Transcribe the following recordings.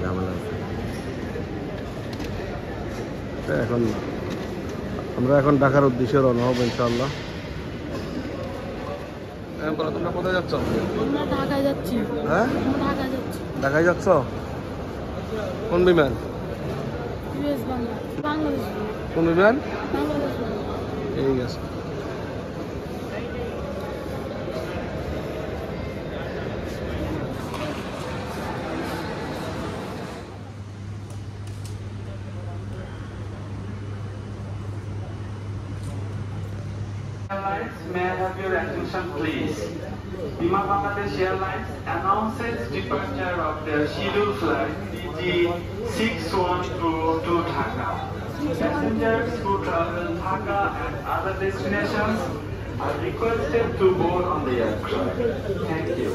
ঝামেলা আছে। এখন আমরা ঢাকার উদ্দেশ্যে রওনা হব ইনশাআল্লাহ। তোমরা কোথায় যাচ্ছ? আমরা ঢাকায় যাচ্ছি। হ্যাঁ, ঢাকায় যাচ্ছি। ঢাকায় যাচ্ছ? কোন বিমান? ইউএস বাংলাদেশ। কোন বিমান? বাংলাদেশ। ঠিক আছে। Airlines, may I have your attention please? Biman Bangladesh Airlines announces departure of their scheduled flight DG6122 to Dhaka. Passengers who travel Dhaka and other destinations are requested to board on the aircraft. Thank you.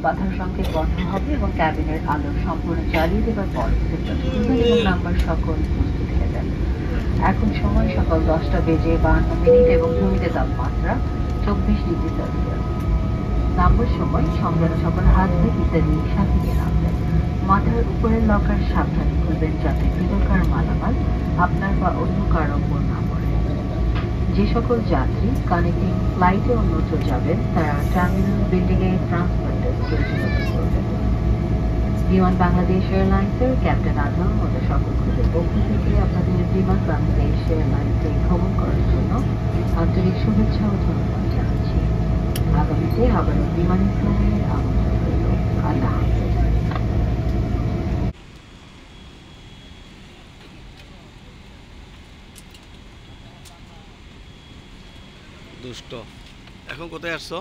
বাধার সংকেত বন্ধ হবে এবং ক্যাবিনের আলো সম্পূর্ণ জ্বালিয়ে দেওয়ার পর এবং নাম্বার সকল প্রস্তুত হয়ে যাবে। এখন সময় সকাল 10:52 এবং ভূমিতে তাপমাত্রা 24 ডিগ্রি সেলসিয়াস। নাম্বার সময় সংজ্ঞান সকল হাত ধুয়ে ইত্যাদি সাথে নিয়ে নামবেন। মাথার উপরের লকার সাবধানে খুলবেন যাতে ভিতরকার মালামাল আপনার বা অন্য কারো উপর না পড়ে। যে সকল যাত্রী কানেক্টিং ফ্লাইটে অন্যত্র যাবেন তারা টার্মিনাল বিল্ডিংয়ে ট্রান্সফার ডেস্কে যোগাযোগ করবেন। বিমান বাংলাদেশ এয়ারলাইন্সের ক্যাপ্টেন আজম ও সকল ক্রুদের পক্ষ থেকে আপনাদের বিমান বাংলাদেশ এয়ারলাইন্সে ভ্রমণ করার জন্য আন্তরিক শুভেচ্ছা ও ধন্যবাদ জানাচ্ছি। আগামীতে আবারও বিমানের ভ্রমণে আমন্ত্রণ রইল। আল্লাহ হাফেজ। দুষ্ট। এখন কোথায় আসছো?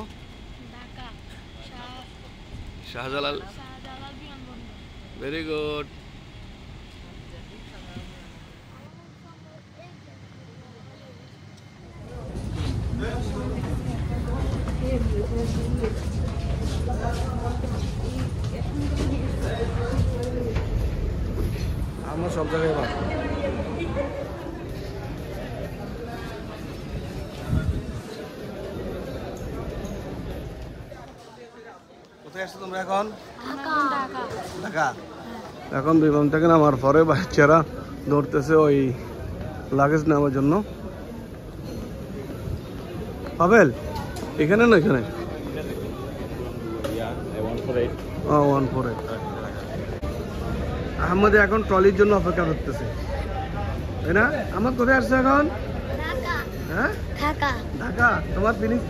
ঢাকা শাহজালাল। Very good. আমরা সব জায়গায় ভালো। কোথায় আসছো তোমরা এখন? ঢাকা। এখন বিমান থেকে নামার পরে বাচ্চারা দৌড়তেছে ওই লাগেজ নেওয়ার জন্য। পাবেল এখানে না এখানে 148 আহমদ এখন ট্রলির জন্য অপেক্ষা করতেছে, তাই না? আমার কোথায় আসছে এখন? হ্যাঁ, ঢাকা। তোমার ফিলিংস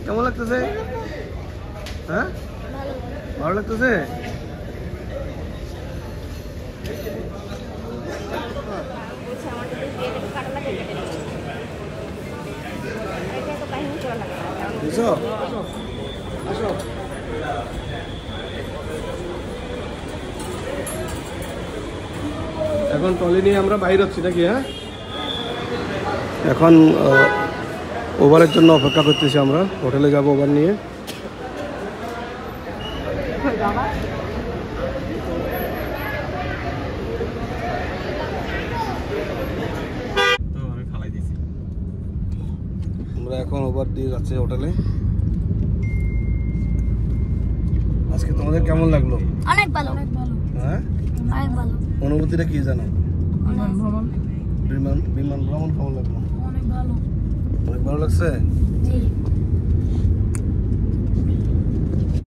কেমন লাগতেছে? হ্যাঁ, ভালো লাগতেছে। এখন ট্রলি নিয়ে আমরা বাইরে হচ্ছি নাকি? হ্যাঁ, এখন ওভারের জন্য অপেক্ষা করতেছি আমরা। হোটেলে যাবো ওভার নিয়ে। আমরা এখন ওভার দিয়ে যাচ্ছি হোটেলে। আজকে তোমাদের কেমন লাগলো? অনেক ভালো। হ্যাঁ, অনেক ভালো। অনুভূতিটা কি জানো? বিমান ভ্রমণ বিমান ভ্রমণ কেমন লাগলো? অনেক ভালো। অনেক ভালো লাগছে। জি।